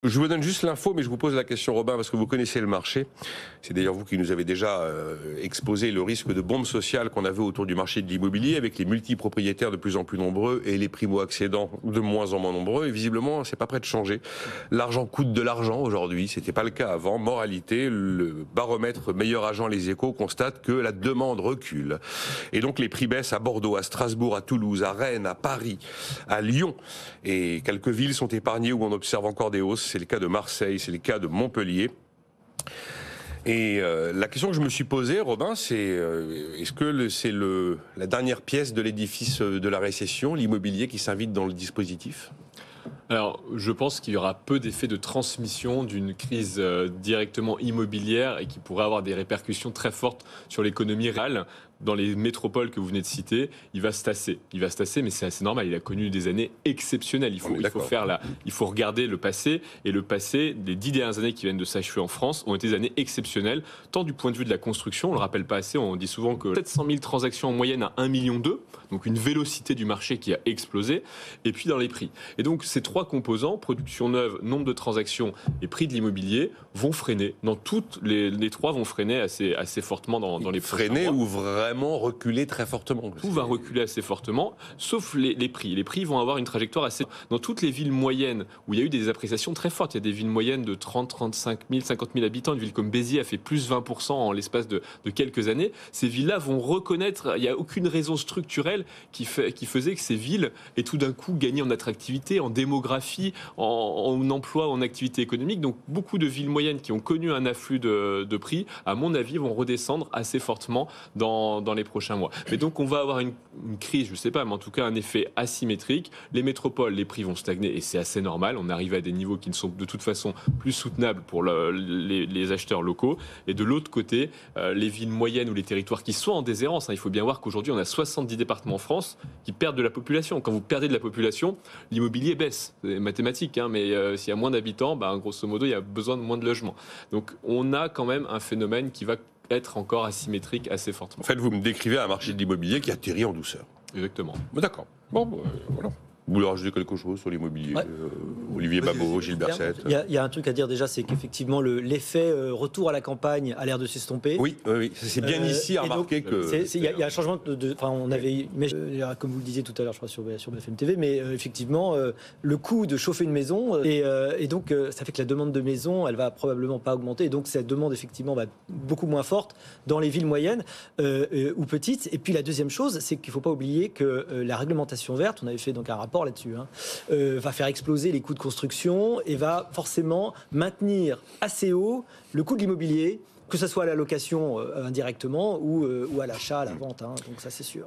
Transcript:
Je vous donne juste l'info, mais je vous pose la question, Robin, parce que vous connaissez le marché. C'est d'ailleurs vous qui nous avez déjà exposé le risque de bombe sociale qu'on avait autour du marché de l'immobilier, avec les multipropriétaires de plus en plus nombreux et les primo-accédants de moins en moins nombreux. Et visiblement, c'est pas prêt de changer. L'argent coûte de l'argent aujourd'hui. C'était pas le cas avant. Moralité, le baromètre Meilleur Agent Les Échos constate que la demande recule. Et donc les prix baissent à Bordeaux, à Strasbourg, à Toulouse, à Rennes, à Paris, à Lyon. Et quelques villes sont épargnées où on observe encore des hausses. C'est le cas de Marseille, c'est le cas de Montpellier. Et la question que je me suis posée, Robin, c'est est-ce que c'est la dernière pièce de l'édifice de la récession, l'immobilier, qui s'invite dans le dispositif ? Alors, je pense qu'il y aura peu d'effet de transmission d'une crise directement immobilière et qui pourrait avoir des répercussions très fortes sur l'économie réelle. Dans les métropoles que vous venez de citer, il va se tasser. Il va se tasser, mais c'est assez normal. Il a connu des années exceptionnelles. Il faut regarder le passé. Et le passé, les 10 dernières années qui viennent de s'achever en France, ont été des années exceptionnelles, tant du point de vue de la construction, on ne le rappelle pas assez, on dit souvent que 700 000 transactions en moyenne à 1,2 million, donc une vélocité du marché qui a explosé, et puis dans les prix. Et donc ces trois composants, production neuve, nombre de transactions et prix de l'immobilier, vont freiner. Dans toutes les trois vont freiner assez fortement dans les prochains mois. Freiner ou vraiment reculer très fortement. Tout va reculer assez fortement, sauf les prix. Les prix vont avoir une trajectoire assez... Dans toutes les villes moyennes où il y a eu des appréciations très fortes, il y a des villes moyennes de 30, 35 000, 50 000 habitants. Une ville comme Béziers a fait plus 20% en l'espace de quelques années. Ces villes-là vont reconnaître... Il n'y a aucune raison structurelle qui faisait que ces villes aient tout d'un coup gagné en attractivité, en démographie, en emploi, en activité économique. Donc beaucoup de villes moyennes qui ont connu un afflux de prix, à mon avis, vont redescendre assez fortement dans les prochains mois. Mais donc on va avoir une crise, je ne sais pas, mais en tout cas un effet asymétrique. Les métropoles, les prix vont stagner et c'est assez normal. On arrive à des niveaux qui ne sont de toute façon plus soutenables pour les acheteurs locaux. Et de l'autre côté, les villes moyennes ou les territoires qui sont en déshérence, il faut bien voir qu'aujourd'hui on a 70 départements en France qui perdent de la population. Quand vous perdez de la population, l'immobilier baisse. C'est mathématique, mais s'il y a moins d'habitants, grosso modo, il y a besoin de moins de logements. Donc on a quand même un phénomène qui va être encore asymétrique assez fortement. En fait, vous me décrivez un marché de l'immobilier qui atterrit en douceur. Exactement. D'accord. Voilà. Vous voulez rajouter quelque chose sur l'immobilier, Olivier Babot, Gilles Berset? Il y a un truc à dire déjà, c'est qu'effectivement l'effet retour à la campagne a l'air de s'estomper. Oui. C'est bien ici à remarquer que... Il y a un changement on avait, comme vous le disiez tout à l'heure, je crois, sur BFM TV, mais effectivement, le coût de chauffer une maison, et donc ça fait que la demande de maison, elle va probablement pas augmenter, et donc cette demande, effectivement, va être beaucoup moins forte dans les villes moyennes ou petites. Et puis la deuxième chose, c'est qu'il ne faut pas oublier que la réglementation verte, on avait fait donc un rapport là-dessus, va faire exploser les coûts de construction et va forcément maintenir assez haut le coût de l'immobilier, que ce soit à la location indirectement ou à l'achat, à la vente. Donc ça, c'est sûr.